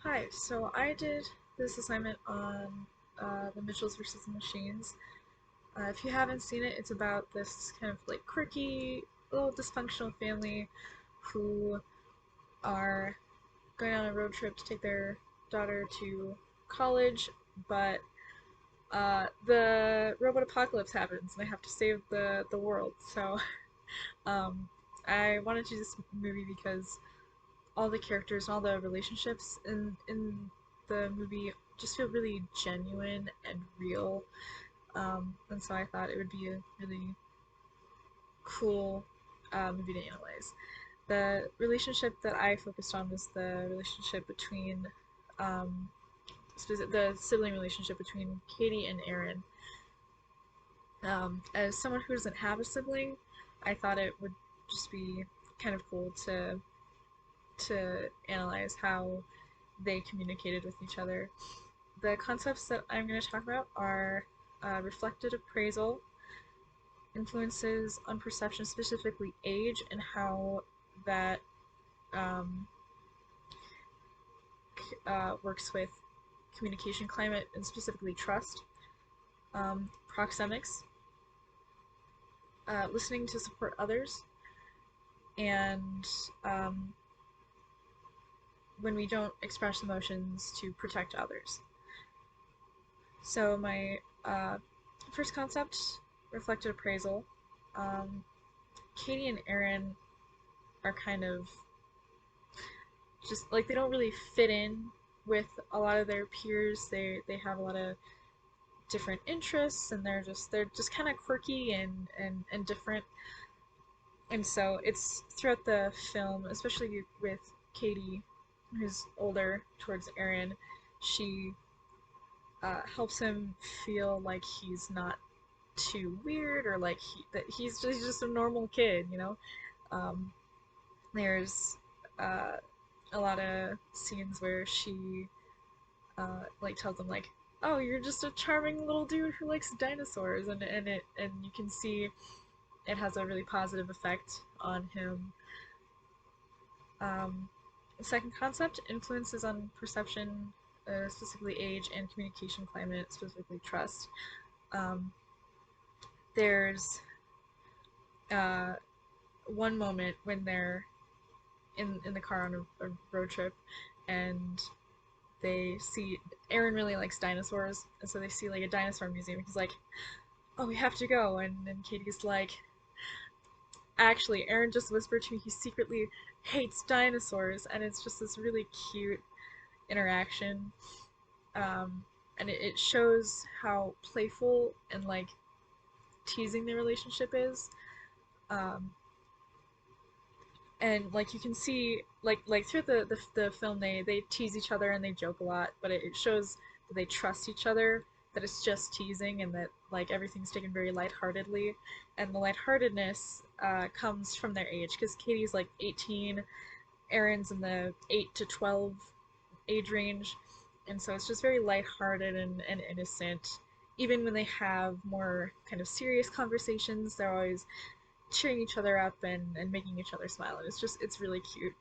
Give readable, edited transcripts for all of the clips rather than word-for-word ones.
Hi, so I did this assignment on the Mitchells versus the Machines. If you haven't seen it, it's about this kind of like quirky, little dysfunctional family who are going on a road trip to take their daughter to college, but the robot apocalypse happens and they have to save the world. So um, I wanted to do this movie because all the characters and all the relationships in the movie just feel really genuine and real. And so I thought it would be a really cool movie to analyze. The relationship that I focused on was the relationship between um, the sibling relationship between Katie and Aaron. As someone who doesn't have a sibling, I thought it would just be kind of cool to analyze how they communicated with each other. The concepts that I'm going to talk about are reflected appraisal, influences on perception, specifically age, and how that um, works with communication climate and specifically trust, proxemics, listening to support others, and um, when we don't express emotions to protect others. So my first concept, reflected appraisal. Um, Katie and Aaron are kind of just like they don't really fit in with a lot of their peers. They have a lot of different interests and they're just kind of quirky and different. And so it's throughout the film, especially with Katie, who's older towards Aaron, she helps him feel like he's not too weird or like that he's just a normal kid, you know. Um, there's uh, a lot of scenes where she like tells him like, "Oh, you're just a charming little dude who likes dinosaurs," and you can see it has a really positive effect on him. Um, the second concept, influences on perception, specifically age, and communication climate, specifically trust. Um, there's uh, one moment when they're in the car on a road trip, and they see Aaron really likes dinosaurs, and so they see like a dinosaur museum. He's like, "Oh, we have to go," and then Katie's like, "Actually, Aaron just whispered to me he secretly hates dinosaurs," and it's just this really cute interaction, um, and it shows how playful and like teasing the relationship is. Um, and like you can see like through the film they tease each other and they joke a lot, but it shows that they trust each other, that it's just teasing and that like everything's taken very lightheartedly, and the lightheartedness comes from their age because Katie's like 18, Aaron's in the 8 to 12 age range, and so it's just very lighthearted and innocent. Even when they have more kind of serious conversations, they're always cheering each other up and making each other smile, and it's really cute.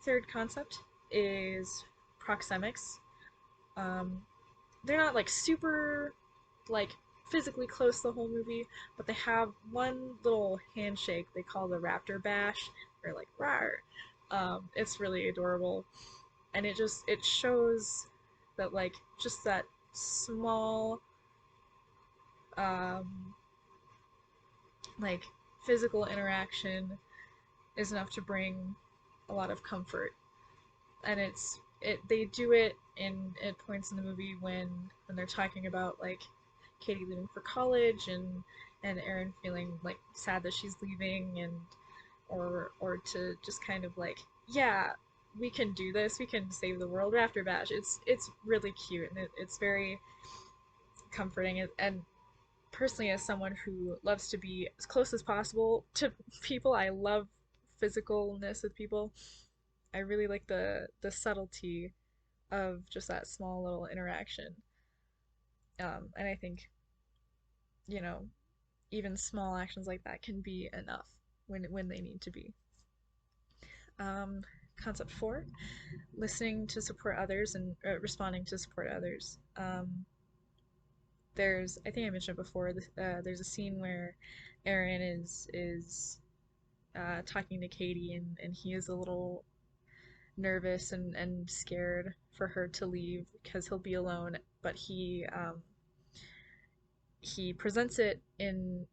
Third concept is proxemics. Um, they're not like super like physically close the whole movie, but they have one little handshake they call the raptor bash, or like rar. It's really adorable, and it shows that like just that small um, like physical interaction is enough to bring a lot of comfort. And they do it in at points in the movie when they're talking about like Katie leaving for college and Aaron feeling like sad that she's leaving, and or to just kind of like, yeah, we can do this, we can save the world after Bash. It's really cute, and it's very comforting, and personally, as someone who loves to be as close as possible to people, I love physicalness with people. I really like the subtlety of just that small little interaction. And I think, you know, even small actions like that can be enough when they need to be. Um, Concept 4, listening to support others and responding to support others. I think I mentioned it before, there's a scene where Aaron is talking to Katie, and he is a little nervous and scared for her to leave because he'll be alone, but he presents it in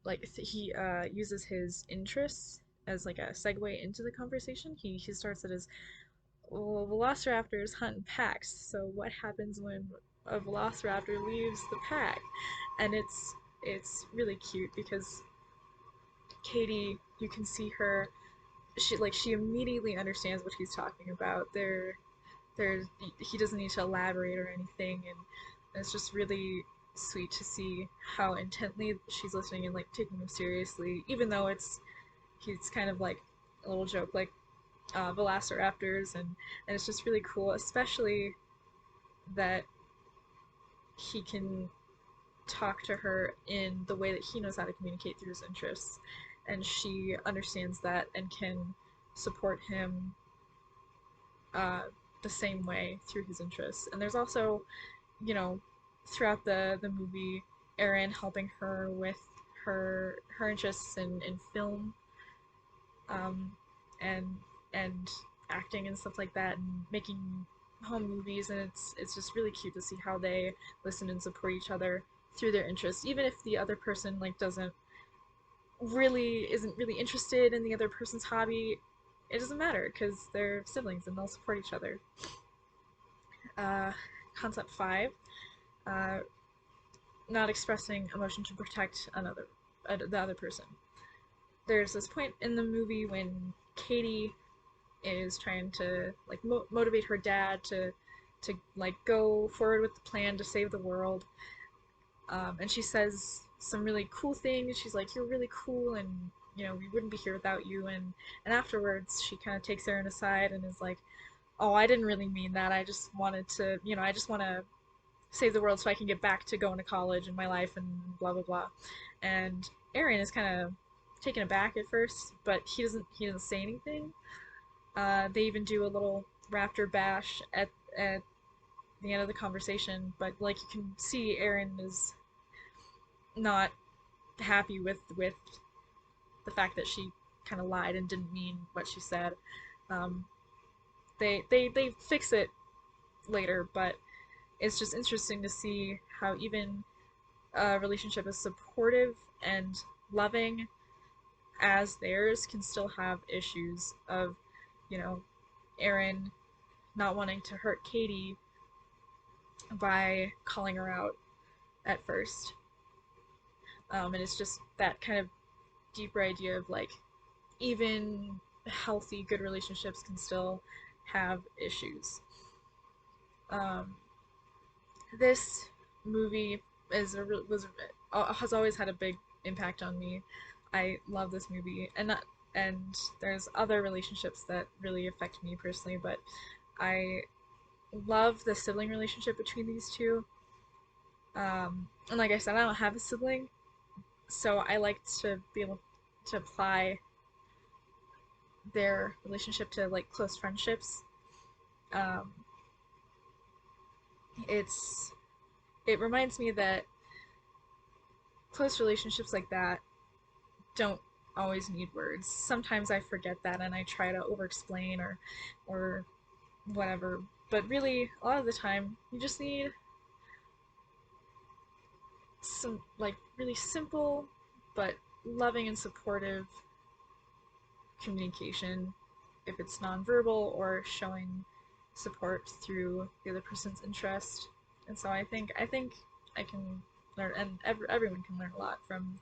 like he uses his interests as like a segue into the conversation. He starts it as, well, velociraptors hunt in packs, so what happens when a velociraptor leaves the pack? And it's really cute because Katie, you can see her, she immediately understands what he's talking about. There's he doesn't need to elaborate or anything, and it's just really sweet to see how intently she's listening and like taking him seriously, even though he's kind of like a little joke like velociraptors, and it's just really cool, especially that he can talk to her in the way that he knows how to communicate through his interests, and she understands that and can support him uh, the same way through his interests. And there's also, you know, throughout the movie, Erin helping her with her interests in film, um, and and acting and stuff like that, and making home movies, and it's just really cute to see how they listen and support each other through their interests, even if the other person like isn't really interested in the other person's hobby. It doesn't matter because they're siblings and they'll support each other. uh, Concept 5, uh, not expressing emotion to protect the other person. There's this point in the movie when Katie is trying to like motivate her dad to like go forward with the plan to save the world, and she says some really cool things. She's like, "You're really cool, and we wouldn't be here without you." And afterwards, she kind of takes Aaron aside and is like, "Oh, I didn't really mean that. I just wanted to, I just want to save the world so I can get back to going to college and my life and blah blah blah." And Aaron is kind of taken aback at first, but he doesn't say anything. They even do a little raptor bash at the end of the conversation, but like you can see Aaron is not happy with the fact that she kind of lied and didn't mean what she said. Um, they fix it later, but it's just interesting to see how even a relationship as supportive and loving as theirs can still have issues of, you know, Aaron not wanting to hurt Katie by calling her out at first. And it's just that kind of deeper idea of like even healthy, good relationships can still have issues. Um, this movie has always had a big impact on me. I love this movie, and there's other relationships that really affect me personally, but I love the sibling relationship between these two. And like I said, I don't have a sibling, so I like to be able to apply their relationship to like close friendships. Um, it reminds me that close relationships like that don't always need words. Sometimes I forget that and I try to over explain or whatever. But really, a lot of the time, you just need some like really simple but loving and supportive communication, if it's nonverbal or showing support through the other person's interest. And so I think I can learn, and everyone can learn a lot from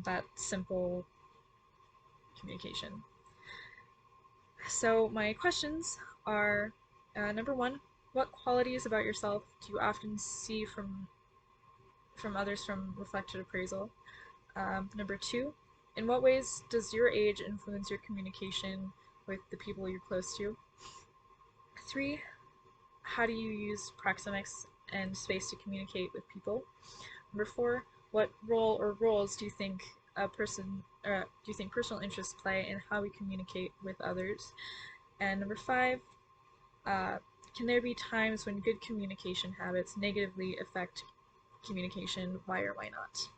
that simple communication. So my questions are, number one, what qualities about yourself do you often see from others from reflected appraisal? Number two, in what ways does your age influence your communication with the people you're close to? Three, how do you use proxemics and space to communicate with people? Number four, what role or roles do you think a person do you think personal interests play in how we communicate with others? And number 5, uh, can there be times when good communication habits negatively affect communication? Why or why not?